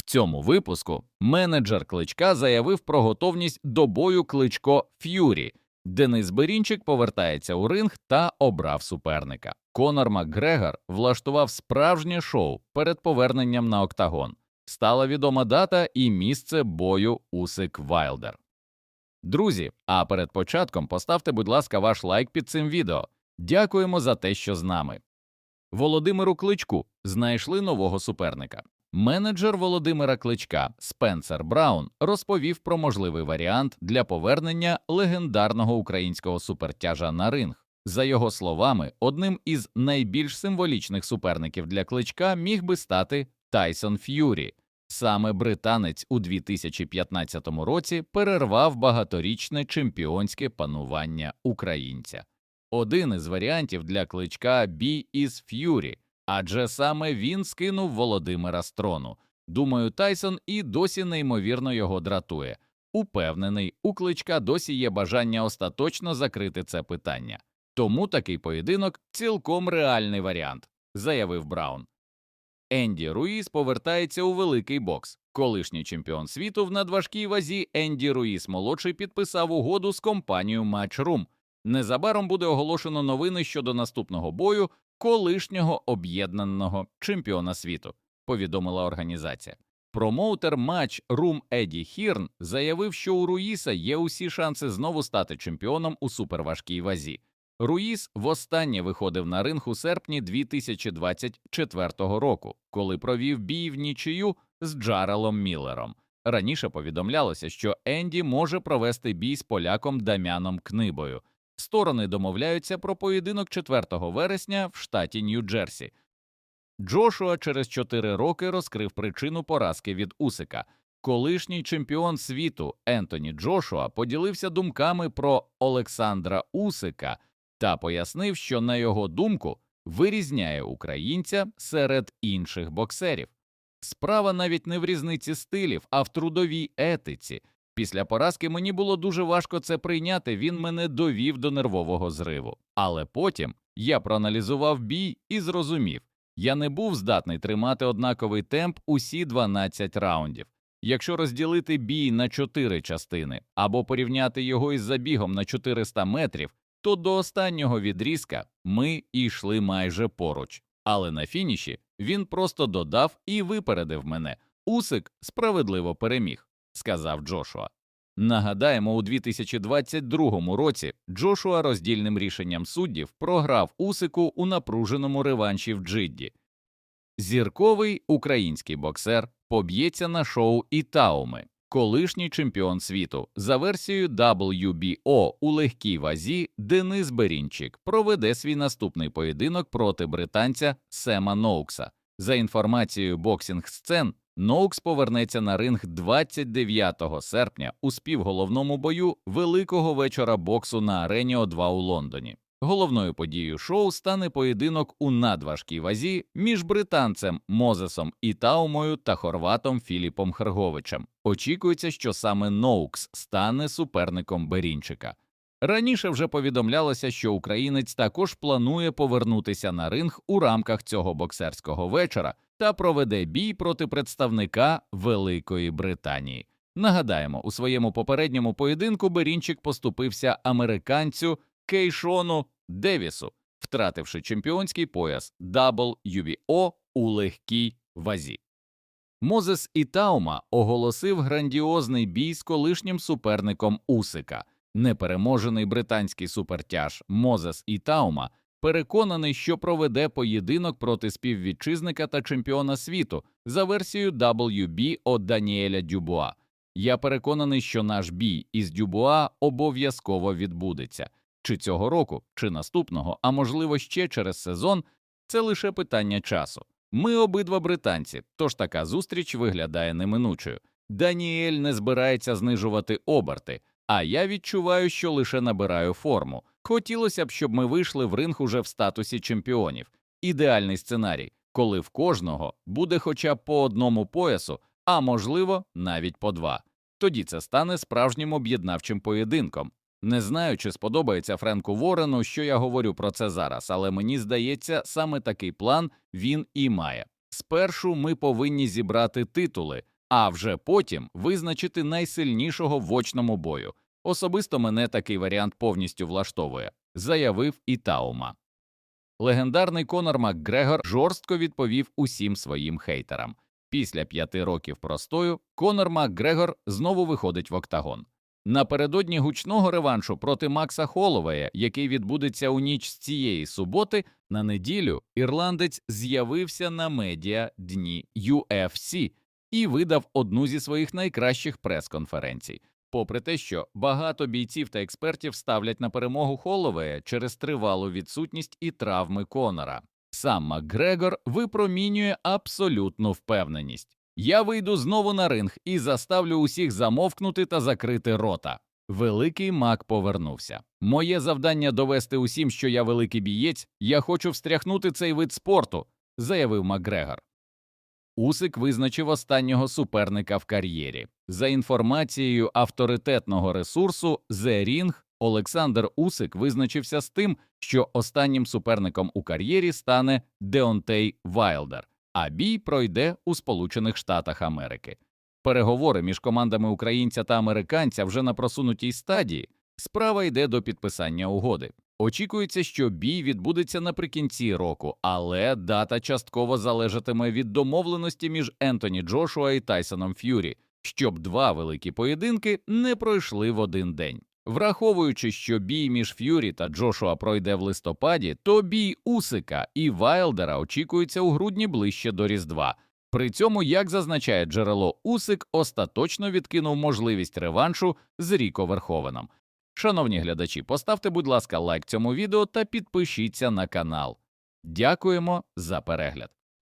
цьому випуску менеджер Кличка заявив про готовність до бою Кличко-Ф'юрі. Денис Берінчик повертається у ринг та обрав суперника. Конор Макгрегор влаштував справжнє шоу перед поверненням на октагон. Стала відома дата і місце бою Усик-Вайлдер. Друзі, а перед початком поставте, будь ласка, ваш лайк під цим відео. Дякуємо за те, що з нами. Володимиру Кличку знайшли нового суперника. Менеджер Володимира Кличка Спенсер Браун розповів про можливий варіант для повернення легендарного українського супертяжа на ринг. За його словами, одним із найбільш символічних суперників для Кличка міг би стати Тайсон Ф'юрі. Саме британець у 2015 році перервав багаторічне чемпіонське панування українця. Один із варіантів для Кличка – бій із Ф'юрі, адже саме він скинув Володимира з трону. Думаю, Тайсон і досі неймовірно його дратує. Упевнений, у Кличка досі є бажання остаточно закрити це питання. Тому такий поєдинок – цілком реальний варіант, заявив Браун. Енді Руїс повертається у великий бокс. Колишній чемпіон світу в надважкій вазі Енді Руїс-молодший підписав угоду з компанією Matchroom. Незабаром буде оголошено новини щодо наступного бою колишнього об'єднаного чемпіона світу, повідомила організація. Промоутер Matchroom Еді Хірн заявив, що у Руїса є усі шанси знову стати чемпіоном у суперважкій вазі. Руїс востаннє виходив на ринг у серпні 2024 року, коли провів бій в нічию з Джарелом Міллером. Раніше повідомлялося, що Енді може провести бій з поляком Дам'яном Книбою. Сторони домовляються про поєдинок 4 вересня в штаті Нью-Джерсі. Джошуа через 4 роки розкрив причину поразки від Усика. Колишній чемпіон світу Ентоні Джошуа поділився думками про Олександра Усика та пояснив, що, на його думку, вирізняє українця серед інших боксерів. Справа навіть не в різниці стилів, а в трудовій етиці. Після поразки мені було дуже важко це прийняти, він мене довів до нервового зриву. Але потім я проаналізував бій і зрозумів, я не був здатний тримати однаковий темп усі 12 раундів. Якщо розділити бій на 4 частини або порівняти його із забігом на 400 метрів, то до останнього відрізка ми йшли майже поруч. Але на фініші він просто додав і випередив мене. Усик справедливо переміг, сказав Джошуа. Нагадаємо, у 2022 році Джошуа роздільним рішенням суддів програв Усику у напруженому реванші в Джидді. Зірковий український боксер поб'ється на шоу Ітауми. Колишній чемпіон світу за версією WBO у легкій вазі Денис Берінчик проведе свій наступний поєдинок проти британця Сема Ноукса. За інформацією Boxing Scene, Ноукс повернеться на ринг 29 серпня у співголовному бою великого вечора боксу на Арені О2 у Лондоні. Головною подією шоу стане поєдинок у надважкій вазі між британцем Мозесом Ітаумою та хорватом Філіпом Хрговичем. Очікується, що саме Ноукс стане суперником Берінчика. Раніше вже повідомлялося, що українець також планує повернутися на ринг у рамках цього боксерського вечора та проведе бій проти представника Великої Британії. Нагадаємо, у своєму попередньому поєдинку Берінчик поступився американцю Кейшону Девісу, втративши чемпіонський пояс WBO у легкій вазі. Мозес Ітаума оголосив грандіозний бій з колишнім суперником Усика. Непереможений британський супертяж Мозес Ітаума переконаний, що проведе поєдинок проти співвітчизника та чемпіона світу за версією WBO Даніеля Дюбуа. Я переконаний, що наш бій із Дюбуа обов'язково відбудеться. Чи цього року, чи наступного, а можливо ще через сезон – це лише питання часу. Ми обидва британці, тож така зустріч виглядає неминучою. Даніель не збирається знижувати оберти, а я відчуваю, що лише набираю форму. Хотілося б, щоб ми вийшли в ринг уже в статусі чемпіонів. Ідеальний сценарій, коли в кожного буде хоча б по одному поясу, а можливо навіть по 2. Тоді це стане справжнім об'єднавчим поєдинком. Не знаю, чи сподобається Френку Ворену, що я говорю про це зараз, але мені здається, саме такий план він і має. Спершу ми повинні зібрати титули, а вже потім визначити найсильнішого в очному бою. Особисто мене такий варіант повністю влаштовує, заявив і Таума. Легендарний Конор Макгрегор жорстко відповів усім своїм хейтерам. Після 5 років простою Конор Макгрегор знову виходить в октагон. Напередодні гучного реваншу проти Макса Холлоуея, який відбудеться у ніч з цієї суботи, на неділю ірландець з'явився на медіа дні UFC і видав одну зі своїх найкращих прес-конференцій. Попри те, що багато бійців та експертів ставлять на перемогу Холлоуея через тривалу відсутність і травми Конора, сам Макгрегор випромінює абсолютну впевненість. «Я вийду знову на ринг і заставлю усіх замовкнути та закрити рота». Великий Мак повернувся. «Моє завдання довести усім, що я великий бієць, я хочу встряхнути цей вид спорту», – заявив Макгрегор. Усик визначив останнього суперника в кар'єрі. За інформацією авторитетного ресурсу The Ring, Олександр Усик визначився з тим, що останнім суперником у кар'єрі стане Деонтей Вайлдер, а бій пройде у Сполучених Штатах Америки. Переговори між командами українця та американця вже на просунутій стадії. Справа йде до підписання угоди. Очікується, що бій відбудеться наприкінці року, але дата частково залежатиме від домовленості між Ентоні Джошуа і Тайсоном Ф'юрі, щоб два великі поєдинки не пройшли в один день. Враховуючи, що бій між Ф'юрі та Джошуа пройде в листопаді, то бій Усика і Вайлдера очікується у грудні ближче до Різдва. При цьому, як зазначає джерело, Усик остаточно відкинув можливість реваншу з Ріко Верховеном. Шановні глядачі, поставте, будь ласка, лайк цьому відео та підпишіться на канал. Дякуємо за перегляд.